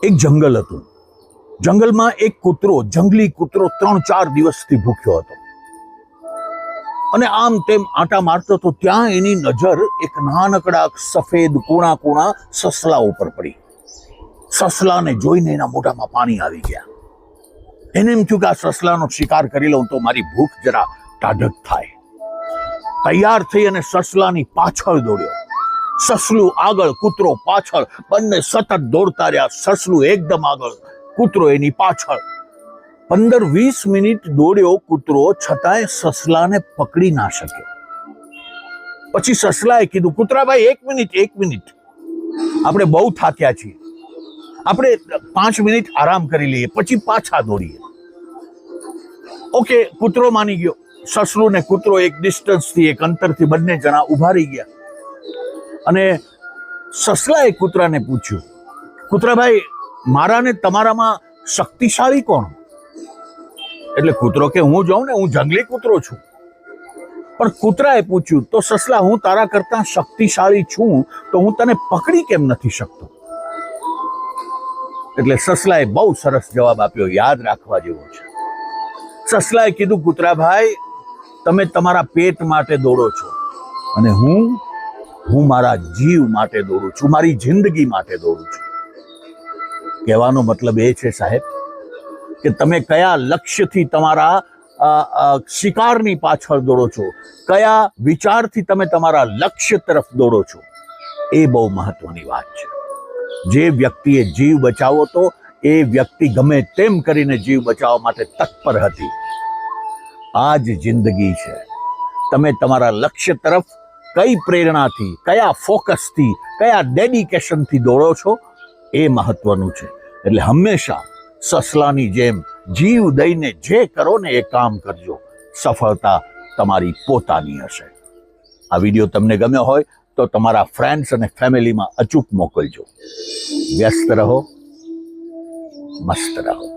એક જંગલ હતું. જંગલમાં એક કૂતરો, જંગલી કૂતરો 3-4 દિવસથી ભૂખ્યો હતો અને આમ તેમ આંટા મારતો હતો. ત્યાં એની નજર એક નાનકડા સફેદ કૂણા કૂણા સસલા ઉપર પડી. સસલાને જોઈને એના મોઢામાં પાણી આવી ગયા. એને એમ થયું કે આ સસલાનો શિકાર કરી લઉં તો મારી ભૂખ જરા ટાઢક થાય. તૈયાર થઈ અને સસલાની પાછળ દોડ્યો. સસલું આગળ, કૂતરો પાછળ, બંને સતત દોડતા રહ્યા. સસલું એકદમ આગળ, કૂતરો એની પાછળ. 15-20 મિનિટ દોડ્યો કૂતરો, છતાંય સસલાને પકડી ના શક્યો. પછી સસલાએ કીધું, કૂતરાભાઈ એક મિનિટ, આપણે બહુ થાક્યા છીએ, આપણે 5 મિનિટ આરામ કરી લઈએ, પછી પાછા દોડીએ. ઓકે, કૂતરો માની ગયો. સસલું ને કૂતરો એક ડિસ્ટન્સથી, એક અંતરથી બંને જણા ઉભા રહી ગયા અને સસલાએ કૂતરાને પૂછ્યું, કૂતરાભાઈ, મારા ને તમારામાં શક્તિશાળી કોણ? એટલે કૂતરો કે હું જાઉં ને, હું જંગલી કૂતરો છું. પણ કૂતરાએ પૂછ્યું, તો સસલા, હું તારા કરતા શક્તિશાળી છું તો હું તને પકડી કેમ નથી શકતો? એટલે સસલાએ બહુ સરસ જવાબ આપ્યો, યાદ રાખવા જેવો છે. સસલાએ કીધું, કૂતરાભાઈ, તમે તમારા પેટ માટે દોડો છો અને હું મારા જીવ માટે દોડું છું, મારી જિંદગી માટે દોડું છું. કહેવાનો મતલબ એ છે સાહેબ કે તમે કયા લક્ષ્યથી તમારા શિકારની પાછળ દોડો છો, કયા વિચારથી તમે તમારા લક્ષ્ય તરફ દોડો છો, એ બહુ મહત્વની વાત છે. જે વ્યક્તિએ જીવ બચાવ્યો તો એ વ્યક્તિ ગમે તેમ કરીને જીવ બચાવવા માટે તત્પર હતી. આ જ જિંદગી છે. તમે તમારા લક્ષ્ય તરફ કઈ પ્રેરણાથી, કયા ફોકસથી, કયા ડેડિકેશનથી દોડો છો, એ મહત્વનું છે. એટલે હંમેશા સસલાની જેમ જીવ દઈને જે કરો ને એ કામ કરજો. સફળતા તમારી પોતાની હશે. આ વિડીયો તમને ગમ્યો હોય તો તમારા ફ્રેન્ડ્સ અને ફેમિલીમાં અચૂક મોકલજો. વ્યસ્ત રહો, મસ્ત રહો.